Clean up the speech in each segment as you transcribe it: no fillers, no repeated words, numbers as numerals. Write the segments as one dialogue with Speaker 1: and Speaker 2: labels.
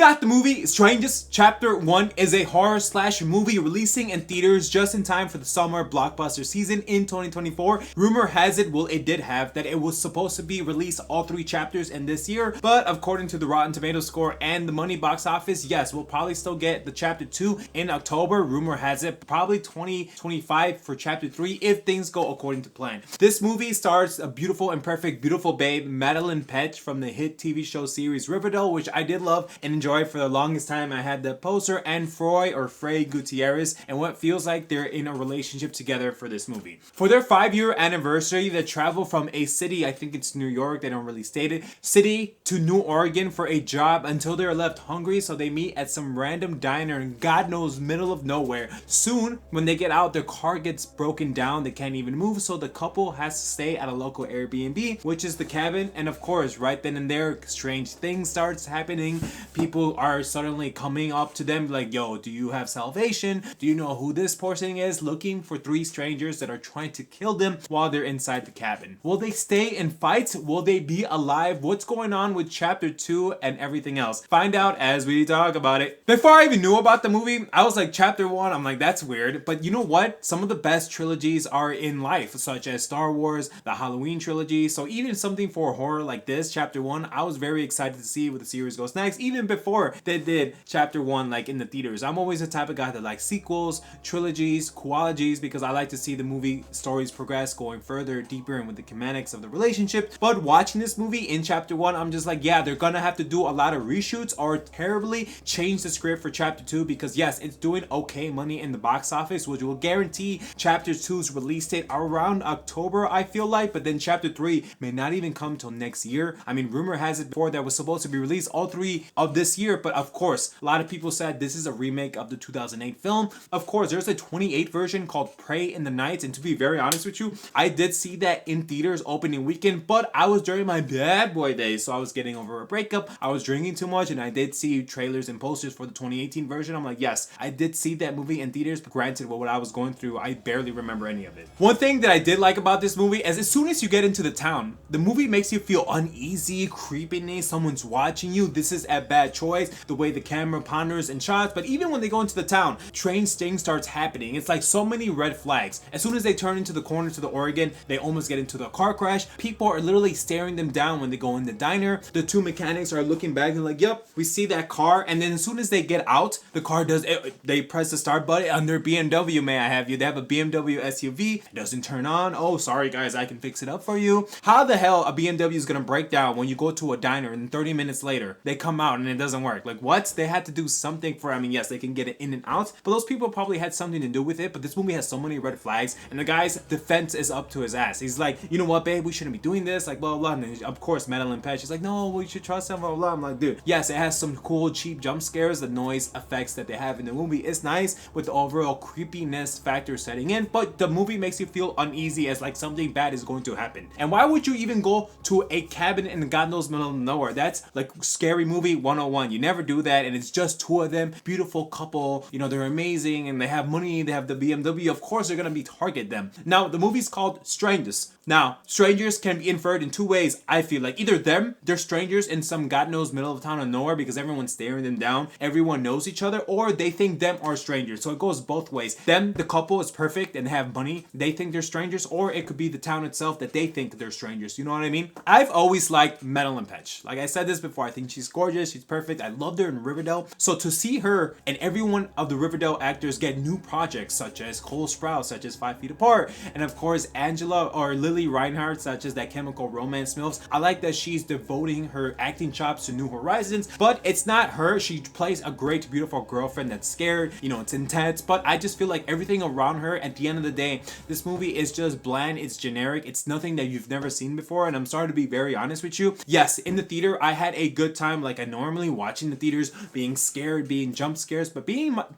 Speaker 1: got the movie Strangest. Chapter 1 is a horror slash movie releasing in theaters just in time for the summer blockbuster season in 2024. Rumor has it, well, it did have, that it was supposed to be released all 3 chapters in this year, but according to the Rotten Tomatoes score and the money box office, yes, we'll probably still get the chapter 2 in October. Rumor has it probably 2025 for chapter 3 if things go according to plan. This movie stars a beautiful and perfect beautiful babe, Madeline Petch, from the hit TV show series Riverdale, which I did love and enjoy. For the longest time I had the poster, and Frey Gutierrez, and what feels like they're in a relationship together for this movie. For their 5-year anniversary, they travel from a city, I think it's New York, they don't really state it, city to New Oregon for a job until they're left hungry, so they meet at some random diner in God knows middle of nowhere. Soon, when they get out, their car gets broken down, they can't even move, so the couple has to stay at a local Airbnb, which is the cabin, and of course, right then and there, strange things starts happening. People are suddenly coming up to them like, yo, do you have salvation? Do you know who this person is? Looking for 3 strangers that are trying to kill them while they're inside the cabin. Will they stay and fight? Will they be alive? What's going on with chapter 2 and everything else? Find out as we talk about it. Before I even knew about the movie, I was like, chapter 1, I'm like, that's weird. But you know what? Some of the best trilogies are in life, such as Star Wars, the Halloween trilogy. So even something for horror like this, chapter 1, I was very excited to see what the series goes next, even before they did chapter 1 like in the theaters. I'm always the type of guy that likes sequels, trilogies, quadrilogies, because I like to see the movie stories progress, going further, deeper in with the mechanics of the relationship. But watching this movie in chapter 1, I'm just like, yeah, they're gonna have to do a lot of reshoots or terribly change the script for chapter 2, because yes, it's doing okay money in the box office, which will guarantee chapter 2's release date around October, I feel like, but then chapter 3 may not even come till next year. I mean, rumor has it before that was supposed to be released all 3 of this year, but of course, a lot of people said this is a remake of the 2008 film. Of course, there's a 28 version called Pray in the Night, and to be very honest with you, I did see that in theaters opening weekend, but I was during my bad boy days, so I was getting over a breakup, I was drinking too much, and I did see trailers and posters for the 2018 version. I'm like, yes, I did see that movie in theaters, but granted, what I was going through, I barely remember any of it. One thing that I did like about this movie is as soon as you get into the town, the movie makes you feel uneasy, creepiness, someone's watching you. This is a bad choice, the way the camera ponders and shots, but even when they go into the town, strange things starts happening. It's like so many red flags. As soon as they turn into the corner to the Oregon, they almost get into the car crash. People are literally staring them down when they go in the diner. The 2 mechanics are looking back and like, yep, we see that car, and then as soon as they get out, the car does it, they press the start button on their BMW, may I have you, they have a BMW SUV, it doesn't turn on. Oh, sorry guys, I can fix it up for you. How the hell a BMW is gonna break down when you go to a diner and 30 minutes later they come out and it doesn't work? Like, what? They had to do something for, I mean, yes, they can get it in and out, but those people probably had something to do with it. But this movie has so many red flags, and the guy's defense is up to his ass. He's like, you know what, babe, we shouldn't be doing this, like, blah blah blah. And of course Madeline Petch is like, no, we should trust him, blah blah blah. I'm like, dude, yes, it has some cool cheap jump scares. The noise effects that they have in the movie is nice, with the overall creepiness factor setting in, but the movie makes you feel uneasy as like something bad is going to happen. And why would you even go to a cabin in God knows middle of nowhere? That's like scary movie 101. You never do that, and it's just 2 of them, beautiful couple, you know, they're amazing and they have money, they have the BMW, of course they're gonna be target them. Now the movie's called Strangers. Now, strangers can be inferred in 2 ways, I feel like. Either they're strangers in some God knows middle of town of nowhere because everyone's staring them down, everyone knows each other, or they think them are strangers. So it goes both ways. Them, the couple, is perfect and have money, they think they're strangers, or it could be the town itself that they think they're strangers. You know what I mean? I've always liked Madeline Petch. Like I said this before, I think she's gorgeous, she's perfect. I loved her in Riverdale. So to see her and every one of the Riverdale actors get new projects, such as Cole Sprouse, such as 5 Feet Apart, and of course Angela or Lily Reinhardt, such as that Chemical Romance MILFs. I like that she's devoting her acting chops to new horizons, but it's not her. She plays a great, beautiful girlfriend that's scared, you know, it's intense, but I just feel like everything around her, at the end of the day, this movie is just bland, it's generic, it's nothing that you've never seen before. And I'm sorry to be very honest with you, yes, in the theater I had a good time like I normally watch in the theaters, being scared, being jump scares, but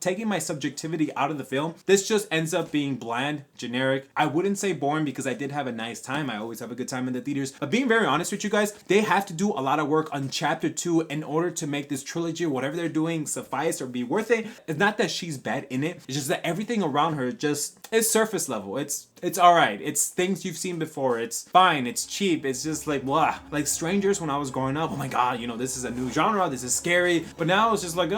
Speaker 1: taking my subjectivity out of the film, this just ends up being bland, generic. I wouldn't say boring because I did have a nice time. I always have a good time in the theaters, but being very honest with you guys, they have to do a lot of work on chapter 2 in order to make this trilogy, whatever they're doing, suffice or be worth it. It's not that she's bad in it, it's just that everything around her just is surface level. It's It's alright. It's things you've seen before. It's fine. It's cheap. It's just like, blah. Like Strangers when I was growing up. Oh my god, you know, this is a new genre. This is scary. But now it's just like,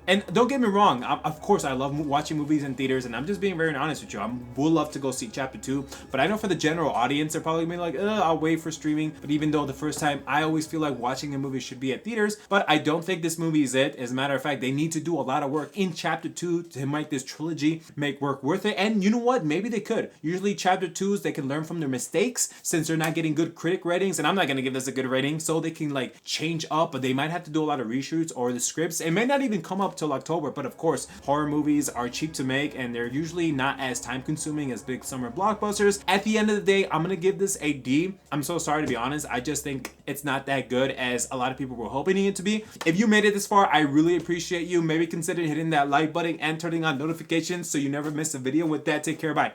Speaker 1: And don't get me wrong. Of course, I love watching movies in theaters, and I'm just being very honest with you. I would love to go see Chapter 2. But I know for the general audience, they're probably gonna be like, I'll wait for streaming. But even though the first time, I always feel like watching a movie should be at theaters. But I don't think this movie is it. As a matter of fact, they need to do a lot of work in Chapter 2 to make this trilogy make work worth it. And you know what? Maybe they could. Usually Chapter 2s, they can learn from their mistakes since they're not getting good critic ratings. And I'm not going to give this a good rating. So they can like change up, but they might have to do a lot of reshoots, or the scripts. It may not even come up till October. But of course, horror movies are cheap to make, and they're usually not as time consuming as big summer blockbusters. At the end of the day, I'm going to give this a D. I'm so sorry to be honest. I just think it's not that good as a lot of people were hoping it to be. If you made it this far, I really appreciate you. Maybe consider hitting that like button and turning on notifications so you never miss a video. With that, take care. Bye.